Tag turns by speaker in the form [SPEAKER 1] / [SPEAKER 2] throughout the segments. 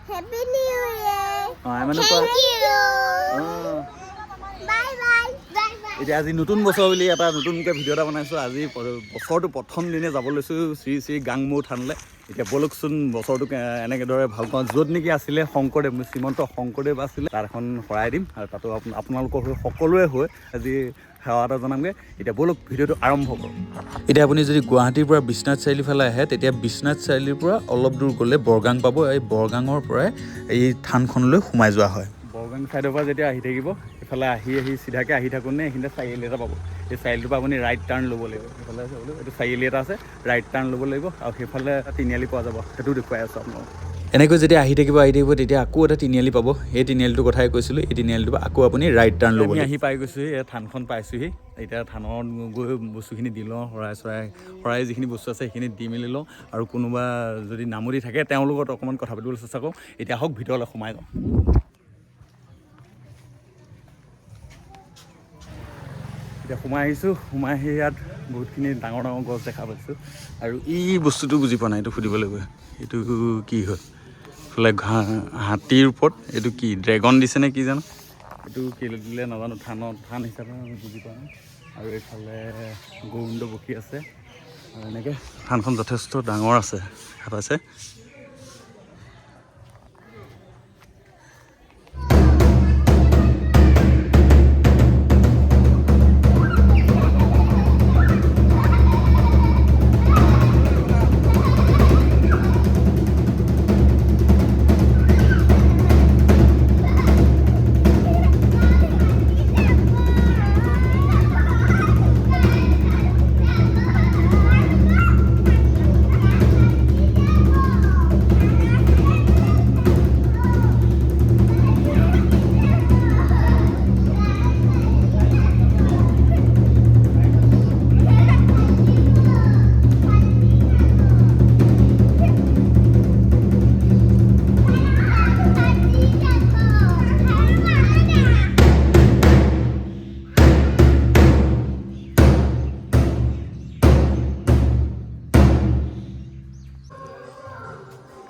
[SPEAKER 1] Happy New Year.
[SPEAKER 2] মানে
[SPEAKER 1] Thank you. Bye bye. Bye bye.
[SPEAKER 2] এতিয়া আজি নতুন বছৰ বুলি এটা নতুনকৈ ভিডিঅ' এটা বনাইছোঁ আজি বছৰটো প্ৰথম দিনে যাব লৈছোঁ শ্ৰী শ্ৰী গাংমৌ থানলৈ এতিয়া ব'লকচোন বছৰটোক এনেকৈ দৰে ভাল পাওঁ য'ত নেকি আছিলে শংকৰদেৱ শ্ৰীমন্ত শংকৰদেৱ আছিলে তাত এখন শৰাই দিম আৰু তাতো আপোনালোকৰ হৈ সকলোৰে হৈ আজি সেৱা এটা জনামগৈ এতিয়া ব'লক ভিডিঅ'টো আৰম্ভ কৰোঁ এতিয়া আপুনি যদি গুৱাহাটীৰ পৰা বিশ্বনাথ চাৰিআলি ফালে আহে তেতিয়া বিশ্বনাথ চাৰিআলিৰ পৰা অলপ দূৰ গ'লে বৰগাং পাব এই বৰগাঙৰ পৰাই এই থানখনলৈ সোমাই যোৱা হয় বৰগাং ছাইডৰ পৰা যেতিয়া আহি থাকিব এইফালে আহি চিধাকৈ আহি থাকোঁতে এইখিনিতে চাৰিআলি এটা পাব এই চাৰিআলিটোৰ পৰা আপুনি ৰাইট টাৰ্ণ ল'ব লাগিব সেইফালে আছে বোলো এইটো চাৰিআলি এটা আছে ৰাইট টাৰ্ণ ল'ব লাগিব আৰু সেইফালে তিনিআলি পোৱা যাব সেইটো দেখুৱাই আছোঁ আপোনালোকক এনেকৈ যেতিয়া আহি থাকিব তেতিয়া আকৌ এটা তিনিআলি পাব সেই তিনিআলিটোৰ কথাই কৈছিলোঁ এই তিনিআলিটোৰ পৰা আকৌ আপুনি ৰাইট টাৰ্ণ ল'ব আহি পাই গৈছোঁহি এই থানখন পাইছোঁহি এতিয়া থানত গৈ বস্তুখিনি দি লওঁ শৰাই যিখিনি বস্তু আছে সেইখিনি দি মেলি লওঁ আৰু কোনোবা যদি নামতি থাকে তেওঁৰ লগত অকণমান কথা পাতিবলৈ চেষ্টা কৰোঁ এতিয়া আহক ভিতৰলৈ সোমাই যাওঁ এতিয়া সোমাই আহিছোঁ সোমাই আহি ইয়াত বহুতখিনি ডাঙৰ ডাঙৰ গছ দেখা পাইছোঁ আৰু এই বস্তুটো বুজি পোৱা নাই এইটো সুধিবলৈ গৈ এইটো কি হয় এইফালে হাতীৰ ওপৰত এইটো কি ড্ৰেগন দিছে নে কি জানো এইটো কি দিলে নাজানো থান হিচাপে বুজি পোৱা নাই আৰু এইফালে গৌৰুণ্ড পক্ষী আছে আৰু এনেকৈ থানখন যথেষ্ট ডাঙৰ আছে দেখা পাইছে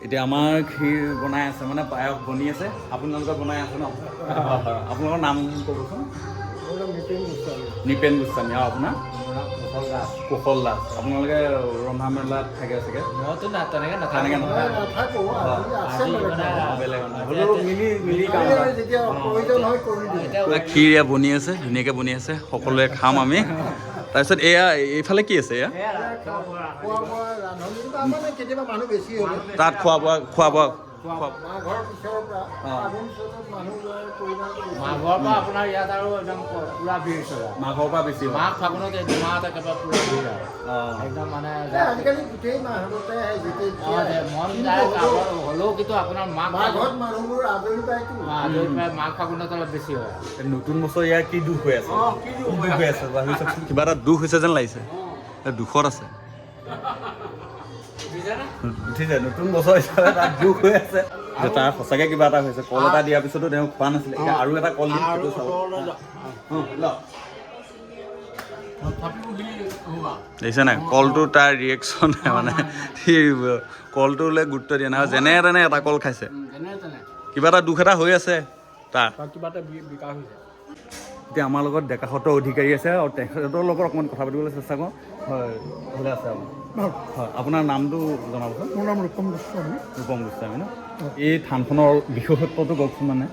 [SPEAKER 2] এতিয়া আমাৰ ক্ষীৰ বনাই আছে মানে পায়স বনি আছে আপোনালোকে বনাই আছে ন আপোনালোকৰ নাম ক'বচোন নিপেন গোস্বামী আৰু আপোনাৰ কুশল দাস আপোনালোকে ৰন্ধা মেলাত থাকে চাগে ক্ষীৰ এয়া বনি আছে ধুনীয়াকৈ বনি আছে সকলোৱে খাম আমি তাৰপিছত এয়া এইফালে কি আছে এয়া তাত খোৱা বোৱা
[SPEAKER 3] মাঘৰ পৰা আপোনাৰ ইয়াত আৰু একদম পুৰা ভিৰ চলে
[SPEAKER 2] মাঘৰ পৰা বেছি
[SPEAKER 3] মাঘ ফাগুনত এই দুমাহ একেবাৰে পুৰা ভিৰ আৰু একদম মানে মন যায় হ'লেও কিন্তু আপোনাৰ মাঘত মানুহবোৰ আজৰি পাই মাঘ ফাগুনত অলপ বেছি হয়
[SPEAKER 2] নতুন বছৰ ইয়াৰ কি দুখ হৈ আছে কিবা এটা দুখ হৈছে যেন লাগিছে দুখত আছে উঠিছে নতুন বছৰ হিচাপে তাত দুখ হৈ আছে যে তাৰ সঁচাকৈ কিবা এটা হৈছে কল এটা দিয়াৰ পিছতো তেওঁ খোৱা নাছিলে এতিয়া আৰু এটা কল দিম দেখিছে নাই কলটো তাৰ ৰিয়েকশ্যন মানে সি কলটোলৈ গুৰুত্ব দিয়া নাই যেনে তেনে এটা কল খাইছে কিবা এটা দুখ এটা হৈ আছে তাৰ এতিয়া আমাৰ লগত ডেকাসত্ৰৰ অধিকাৰী আছে আৰু তেখেতৰ লগত অকণমান কথা পাতিবলৈ চেষ্টা কৰোঁ হয় ভালে আছে হয় আপোনাৰ নামটো জনাবচোন
[SPEAKER 4] মোৰ নাম ৰূপম গোস্বামী
[SPEAKER 2] ন এই থানখনৰ বিশেষত্বটো কওকচোন মানে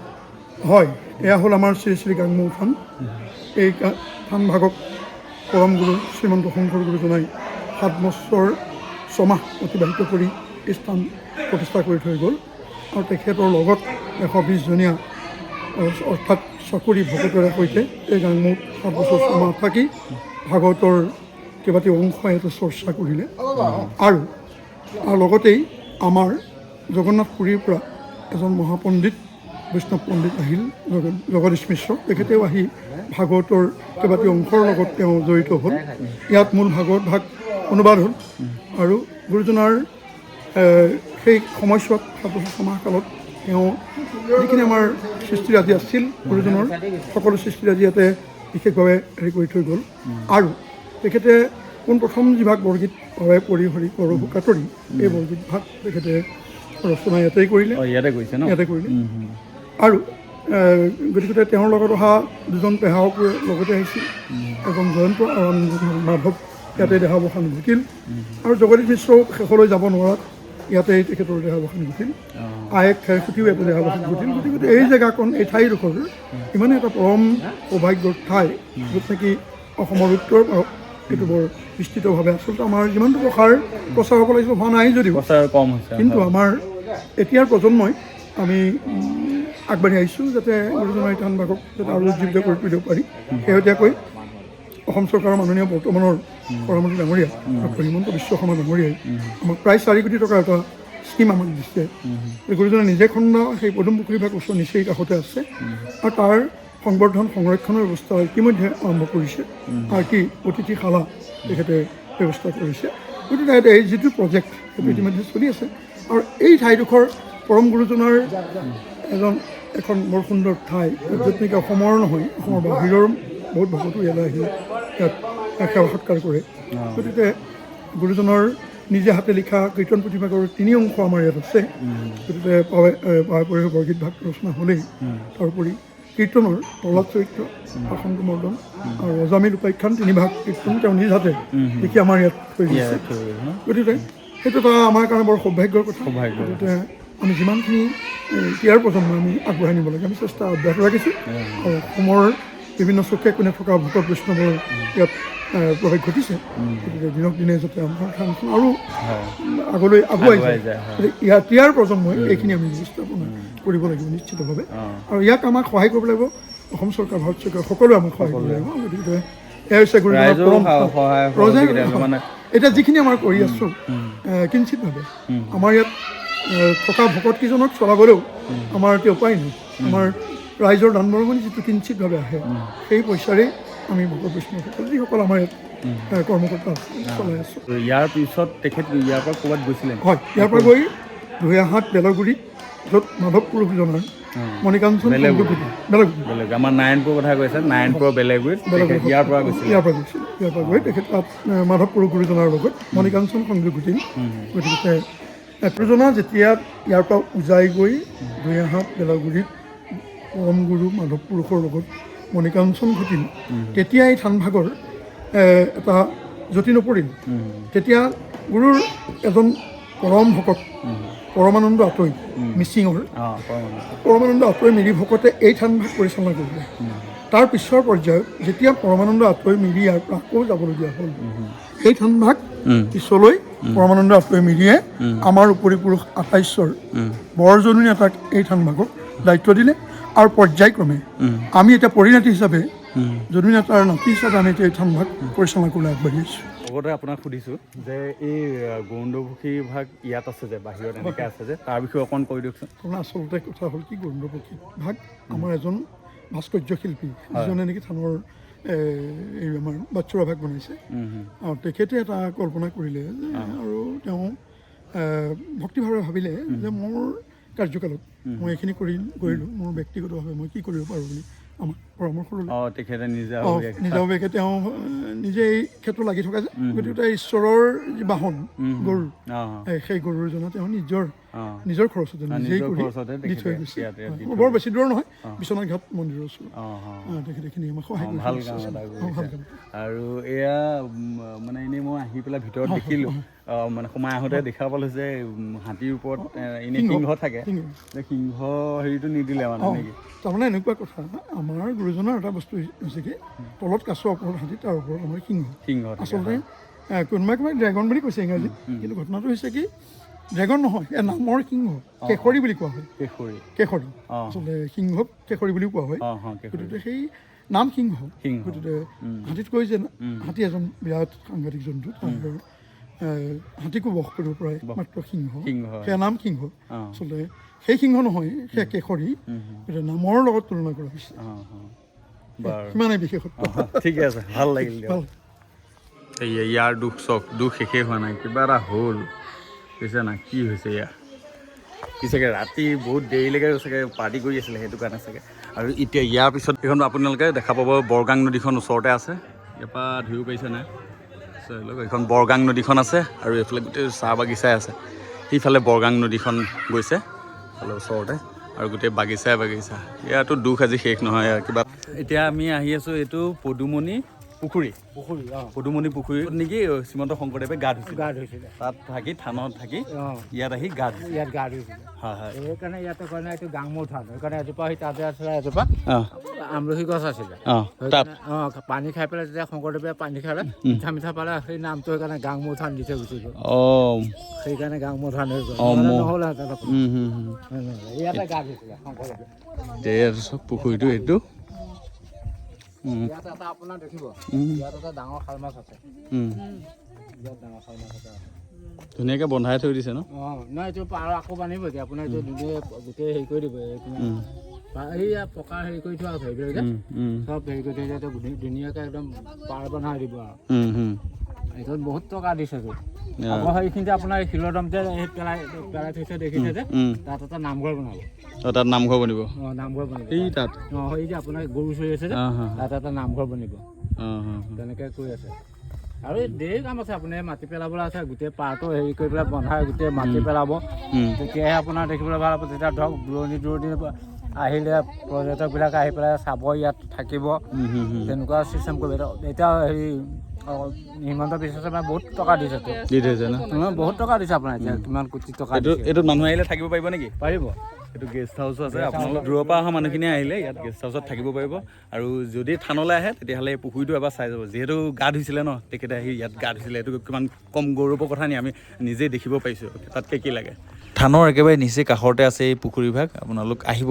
[SPEAKER 4] হয় এয়া হ'ল আমাৰ শ্ৰী শ্ৰী গাংমৌ থান এই থান ভাগক পৰম গুৰু শ্ৰীমন্ত শংকৰ গুৰুজনাই 7 বছৰ 6 মাহ অতিবাহিত কৰি এই স্থান প্ৰতিষ্ঠা কৰি থৈ গ'ল আৰু তেখেতৰ লগত 120জনীয়া অৰ্থাৎ চাকৰি ভকতৰে সৈতে এই গাংমৌত 7 বছৰ 6 মাহ থাকি ভাগৱতৰ কেইবাটাও অংশ ইয়াতে চৰ্চা কৰিলে আৰু তাৰ লগতেই আমাৰ জগন্নাথ পুৰীৰ পৰা এজন মহাপণ্ডিত বৈষ্ণৱ পণ্ডিত আহিল জগদীশ মিশ্ৰ তেখেতেও আহি ভাগৱতৰ কেইবাটাও অংশৰ লগত তেওঁ জড়িত হ'ল ইয়াত মূল ভাগৱত ভাগ অনুবাদ হ'ল আৰু গুৰুজনাৰ সেই সময়ছোৱাত 7 বছৰ 6 মাহ কালত তেওঁ যিখিনি আমাৰ সৃষ্টিৰাজি আছিল গুৰুজনৰ সকলো সৃষ্টিৰাজি ইয়াতে বিশেষভাৱে হেৰি কৰি থৈ গ'ল আৰু তেখেতে পোনপ্ৰথম যিভাগ বৰগীত হয় পৰি হৰি কৰ কাতৰি এই বৰগীত ভাগ তেখেতে ৰচনা ইয়াতেই কৰিলে,
[SPEAKER 2] ইয়াতে কৰিছে ন?
[SPEAKER 4] ইয়াতে কৰিলে। আৰু গতিকে তেওঁৰ লগত অহা দুজন পেহাওক লগতে আহিছিল, এজন জয়ন্ত আৰু আনজন মাধৱ ইয়াতে দেহাৱসান ঘটিল। আৰু জগদীশ মিশ্ৰও শেষলৈ যাব নোৱাৰাত ইয়াতেই তেখেতৰ দেহাৱসান ঘটিল। আয়েক খেৰসুতিও ইয়াতে দেহাৱসান ঘটিল। গতিকে এই জেগাকণ, এই ঠাইডোখৰ ইমানেই এটা পৰম সৌভাগ্যৰ ঠাই, য'ত নেকি অসমৰ উত্তৰ পাৰত এইটো বৰ বিস্তৃতভাৱে আচলতে আমাৰ যিমানটো প্ৰচাৰ হ'ব লাগিছিল হোৱা নাই যদিও
[SPEAKER 2] কম হৈছে,
[SPEAKER 4] কিন্তু আমাৰ এতিয়াৰ প্ৰজন্মই আমি আগবাঢ়ি আহিছোঁ যাতে গুৰুজনাৰ এই থানভাগক যাতে আৰু উজ্জীৱিত কৰি তুলিব পাৰি। শেহতীয়াকৈ অসম চৰকাৰৰ মাননীয় বৰ্তমানৰ প্ৰধানমন্ত্ৰী ডাঙৰীয়া ডক্টৰ হিমন্ত বিশ্ব শৰ্মা ডাঙৰীয়াই আমাক প্ৰায় 4 কোটি টকাৰ এটা স্কীম আমাক দিছে। গুৰুজনে নিজে খন্দা সেই পদুম পুখুৰীভাগ ওচৰ নিচেই কাষতে আছে আৰু তাৰ সংবৰ্ধন সংৰক্ষণৰ ব্যৱস্থা ইতিমধ্যে আৰম্ভ কৰিছে। আৰু কি অতিথিশালা তেখেতে ব্যৱস্থা কৰিছে। গতিকে এই যিটো প্ৰজেক্ট সেইটো ইতিমধ্যে চলি আছে। আৰু এই ঠাইডোখৰ পৰম গুৰুজনাৰ এখন বৰ সুন্দৰ ঠাই, য'ত নেকি অসমৰ নহয় অসমৰ বাহিৰৰ বহুত ভকতো ইয়ালৈ আহি ইয়াত সেৱা সৎকাৰ কৰে। গতিকে গুৰুজনৰ নিজে হাতে লিখা কীৰ্তন পুথিভাগৰ 3 অংশ আমাৰ ইয়াত আছে। গতিকে পাৱে বৰগীত ভাগ ৰচনা হ'লেই তাৰোপৰি কীৰ্তনৰ প্ৰহ্লাদ চৰিত্ৰ, প্ৰসংগ মৰ্দন আৰু অজামিল উপাখ্যান 3 ভাগ কীৰ্তন তেওঁ নিজ হাতে লিখি আমাৰ ইয়াত থৈ দিছে। গতিকে সেইটো এটা আমাৰ কাৰণে বৰ সৌভাগ্যৰ কথা। গতিকে আমি যিমানখিনি ইয়াৰ প্ৰজন্ম আমি আগবঢ়াই নিব লাগে আমি চেষ্টা অব্যাহত ৰাখিছোঁ। আৰু অসমৰ বিভিন্ন চুকে কোণে থকা ভকত বৈষ্ণৱৰ ইয়াত প্ৰৱেশ ঘটিছে। গতিকে দিনক দিনে যাতে আমাৰ থানখন আৰু আগলৈ আগুৱাই যায়, ইয়াৰ প্ৰজন্মই এইখিনি আমি ব্যৱস্থাপনা কৰিব লাগিব নিশ্চিতভাৱে। আৰু ইয়াক আমাক সহায় কৰিব লাগিব অসম চৰকাৰ, ভাৰত চৰকাৰ সকলোৱে আমাক সহায় কৰিব লাগিব। গতিকে এয়া হৈছে গুৰুজনাৰ পৰম। এতিয়া যিখিনি আমাৰ কৰি আছোঁ কিঞ্চিতভাৱে আমাৰ ইয়াত থকা ভকতকেইজনক চলাবলৈও আমাৰ এতিয়া উপায় নাই। আমাৰ ৰাইজৰ দান বৰঙণি যিটো কিঞ্চিতভাৱে আহে সেই পইচাৰেই আমি ভকত বৈষ্ণৱসকল যিসকল আমাৰ ইয়াত কৰ্মকৰ্তা চলাই আছোঁ।
[SPEAKER 2] ইয়াৰ পিছত তেখেত ইয়াৰ পৰা ক'ৰবাত গৈছিলে? হয়,
[SPEAKER 4] ইয়াৰ পৰা গৈ ধুয়াহাট বেলগুৰিত য'ত মাধৱ পুৰুষজনাৰ মণিকাঞ্চন
[SPEAKER 2] বেলেগ আমাৰ নাৰায়ণপুৰৰ কথা কৈছে, নাৰায়ণপুৰৰ বেলেগুৰিত ইয়াৰ পৰা গৈছিল। ইয়াৰ
[SPEAKER 4] পৰা গৈ তেখেত তাত মাধৱ পুৰুষ গুৰুজনাৰ লগত মণিকাঞ্চন সংযোগ ঘটিল। গতিকে গুৰুজনা যেতিয়া ইয়াৰ পৰা উজাই গৈ ধুয়াহাট বেলগুৰিত পৰম গুৰু মাধৱ পুৰুষৰ লগত মণিকাঞ্চন ঘটিল, তেতিয়া এই থানভাগৰ এটা যতি নপৰিল। তেতিয়া গুৰুৰ এজন পৰম ভকত পৰমানন্দ আতৈ মিচিঙৰ পৰমানন্দ আতৈ মিৰি ভকতে এই থানভাগ পৰিচালনা কৰিলে। তাৰ পিছৰ পৰ্যায়ত যেতিয়া পৰমানন্দ আতৈ মিৰি ইয়াৰ পৰা আকৌ যাবলগীয়া হ'ল, সেই থানভাগ পিছলৈ পৰমানন্দ আতৈ মিৰিয়ে আমাৰ উপৰি পুৰুষ 28ৰ বৰজনীন এটাক এই থানভাগক দায়িত্ব দিলে। আৰু পৰ্যায়ক্ৰমে আমি এতিয়া পৰিণতি হিচাপে জনীন এটাৰ নাতি হিচাপে আমি এতিয়া এই থানভাগ পৰিচালনা কৰিবলৈ আগবাঢ়ি আছোঁ।
[SPEAKER 2] লগতে আপোনাক সুধিছোঁ যে এই গৌৰণ্ডপুখুৰী ভাগ ইয়াত আছে যে বাহিৰত এনেকৈ আছে যে তাৰ বিষয়ে অকণ কৈ দিয়কচোন।
[SPEAKER 4] আচলতে কথা হ'ল কি, গৌৰণ্ডপুখুৰী ভাগ আমাৰ এজন ভাস্কৰ্য শিল্পী যিজনে নেকি থানৰ এই আমাৰ বাচ্চুৰা ভাগ বনাইছে। আৰু তেখেতে এটা কল্পনা কৰিলে যে আৰু তেওঁ ভক্তিভাৱে ভাবিলে যে মোৰ কাৰ্যকালত মই এইখিনি কৰিলোঁ, মোৰ ব্যক্তিগতভাৱে মই কি কৰিব পাৰোঁ বুলি আমাক পৰামৰ্শ ল'লে।
[SPEAKER 2] তেখেতে
[SPEAKER 4] নিজাববীয়াকৈ তেওঁ নিজে এই ক্ষেত্ৰত লাগি থকা যে, গতিকে ঈশ্বৰৰ যি বাহন গৰু, সেই গৰুজনা তেওঁ নিজৰ খৰচতে নিজেই কৰি দি থৈ গৈছে। বৰ বেছি দূৰ নহয়, বিশ্বনাথ ঘাট মন্দিৰৰ ওচৰত তেখেতে এইখিনি আমাক সহায় কৰিছে।
[SPEAKER 2] আৰু এয়া মানে এনেই মই আহি পেলাই ভিতৰত দেখিলোঁ, মানে সোমাই আহোঁতে দেখা পালোঁ যে হাতীৰ ওপৰত এনেই সিংহ থাকে, সিংহ হেৰিটো নিদিলে মানে নেকি?
[SPEAKER 4] তাৰমানে এনেকুৱা কথা, আমাৰ গুৰুজনাৰ এটা বস্তু হৈছে কি, তলত কাছ, ওপৰত হাতী, তাৰ ওপৰত আমাৰ সিংহ। আচলতে কোনোবাই ড্ৰেগন বুলি কৈছে ইংৰাজীত, কিন্তু ঘটনাটো হৈছে কি ড্ৰেগন নহয়, এই নামৰ সিংহ, কেশৰী বুলি কোৱা হয়। কেশৰী আচলতে সিংহক কেশৰী বুলিও কোৱা হয়। গতিকে সেই নাম সিংহ। গতিকে হাতীতকৈ যে হাতী এজন বিৰাট সাংঘাতিক জন্তু, হাতীকো বশ কৰিব পাৰে মাত্ৰ সিংহ, সেয়া নাম সিংহ। আচলতে সেই সিংহ নহয়, সেয়া কেশৰী, গতিকে নামৰ লগত তুলনা কৰা হৈছে। সিমানেই বিশেষত্ব।
[SPEAKER 2] ঠিকে আছে, ভাল লাগিল। ইয়াৰ দুখ শেষেই হোৱা নাই, কিবা এটা হ'ল বুজিছে না, কি হৈছে ইয়াৰ কি চাগে ৰাতি বহুত দেৰিলৈকে চাগে পাৰ্টি কৰি আছিলে, সেইটো কাৰণে চাগে। আৰু এতিয়া ইয়াৰ পিছত এইখন আপোনালোকে দেখা পাব, বৰগাং নদীখন ওচৰতে আছে, ইয়াৰ পৰা ধৰিব পাৰিছে নাই? এইখন বৰগাং নদীখন আছে আৰু এইফালে গোটেই চাহ বাগিচাই আছে। সিফালে বৰগাং নদীখন গৈছে ফালে ওচৰতে আৰু গোটেই বাগিচা ইয়াতো দুখ আজি শেষ নহয় কিবা এতিয়া আমি আহি আছোঁ এইটো পদুমণি পুখুৰী পদুমণি পুখুৰীত নেকি শ্ৰীমন্ত শংকৰদেৱে গা ধুইছিলে তাত থাকি থানত থাকি ইয়াত আহি গা ধুইছিলে হয় হয়
[SPEAKER 3] সেইকাৰণে ইয়াতে কাৰণে এইটো গাংমূৰ থান সেইকাৰণে এজোপা সেই তাতে আছিলে এজোপা আমলখি গছ আছিলে পানী খাই পেলাই যেতিয়া শংকৰদেৱে পানী খালে মিঠা পালে সেই নামটো সেইকাৰণে গাংমূৰ থান দি থৈ গুচি গ'ল সেইকাৰণে গাংমূৰ থান হৈ গ'ল নহ'লে ইয়াতে গা ধুইছিলে শংকৰদেৱে
[SPEAKER 2] পুখুৰীটো এইটো
[SPEAKER 3] ইয়াত এটা আপোনাৰ দেখিব ইয়াত এটা ডাঙৰ শাল মাছ আছে ইয়াত ডাঙৰ শাল মাছ আছে
[SPEAKER 2] ধুনীয়াকৈ বন্ধাই থৈ দিছে ন
[SPEAKER 3] নহয় এইটো পাৰ আকৌ বান্ধিব এতিয়া আপোনাৰ এইটো গোটেই হেৰি কৰি দিব এইয়া পকা হেৰি কৰি থোৱা আছে সেইবিলাক চব হেৰি কৰি থৈ ধুনীয়াকৈ একদম পাৰ বনাই দিব আৰু এইটোত বহুত টকা দিছেতো আকৌ সেইখিনিতে আপোনাৰ শিলদম যে পেলাই থৈছে দেখিছে যে তাত এটা নামঘৰ বনাব
[SPEAKER 2] তাত নামঘৰ বনিব
[SPEAKER 3] নামঘৰ বনিব
[SPEAKER 2] এই তাত
[SPEAKER 3] সেই যে আপোনাৰ গৰু চৰি আছে যে তাত এটা নামঘৰ বনিব তেনেকৈ কৈ আছে আৰু ধেৰ কাম আছে আপুনি মাটি পেলাবলৈ আছে গোটেই পাৰটো হেৰি কৰি পেলাই বন্ধাই গোটেই মাটি পেলাব তেতিয়াহে আপোনাৰ দেখিবলৈ ভাল হ'ব তেতিয়া ধৰক দূৰণি আহিলে পৰ্যটকবিলাক আহি পেলাই চাব ইয়াত থাকিব তেনেকুৱা চিষ্টেম কৰিব এতিয়া হেৰি হিমন্ত বিশ্ব শৰ্মাই বহুত টকা দিছে বহুত টকা দিছে আপোনাৰ এতিয়া কিমান কোটি টকা
[SPEAKER 2] এইটোত মানুহ আহিলে থাকিব পাৰিব নেকি
[SPEAKER 3] পাৰিব
[SPEAKER 2] এইটো গেষ্ট হাউচো আছে আপোনালোক দূৰৰ পৰা অহা মানুহখিনি আহিলে ইয়াত গেষ্ট হাউচত থাকিব পাৰিব আৰু যদি থানলৈ আহে তেতিয়াহ'লে এই পুখুৰীটো এবাৰ চাই যাব যিহেতু গা ধুইছিলে ন তেখেতে আহি ইয়াত গা ধুইছিলে এইটো কিমান কম গৌৰৱৰ কথা নি আমি নিজেই দেখিব পাৰিছোঁ তাতকৈ কি লাগে থানৰ একেবাৰে নিচেই কাষতে আছে এই পুখুৰীভাগ আপোনালোক আহিব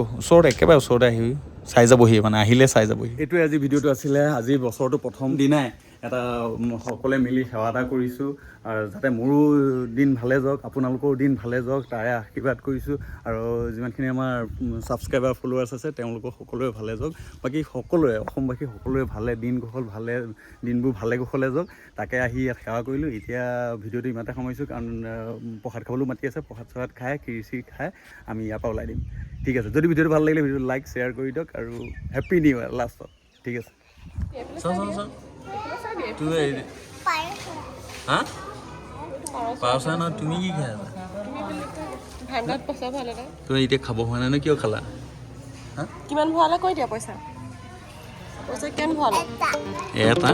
[SPEAKER 2] একেবাৰে ওচৰতে আহি চাই যাবহি মানে আহিলে চাই যাবহি এইটোৱে আজি ভিডিঅ'টো আছিলে আজি বছৰটো প্ৰথম দিনাই এটা সকলোৱে মিলি সেৱা এটা কৰিছোঁ আৰু যাতে মোৰো দিন ভালে যাওক আপোনালোকৰো দিন ভালে যাওক তাৰে আশীৰ্বাদ কৰিছোঁ আৰু যিমানখিনি আমাৰ ছাবস্ক্ৰাইবাৰ ফলোৱাৰ্ছ আছে তেওঁলোকৰ সকলোৱে ভালে যাওক বাকী সকলোৱে অসমবাসী সকলোৱে ভালে দিনবোৰ ভালে কুশলে যাওক তাকে আহি ইয়াত সেৱা কৰিলোঁ এতিয়া ভিডিঅ'টো ইমানতে সামৰিছোঁ কাৰণ প্ৰসাদ খাবলৈও মাতি আছে প্ৰসাদ খাই খিচিৰি খাই আমি ইয়াৰ পৰা ওলাই দিম ঠিক আছে যদি ভিডিঅ'টো ভাল লাগিলে ভিডিঅ'টো লাইক শ্বেয়াৰ কৰি দিয়ক আৰু হেপ্পী নিউ ইয়াৰ লাষ্টত ঠিক আছে তুমি কি খাই তুমি এতিয়া খাব হোৱা নাই ন কিয় খালা
[SPEAKER 5] কিমান ভৰালে কৈ দিয়া পইচা কিমান ভৰালে
[SPEAKER 2] এটা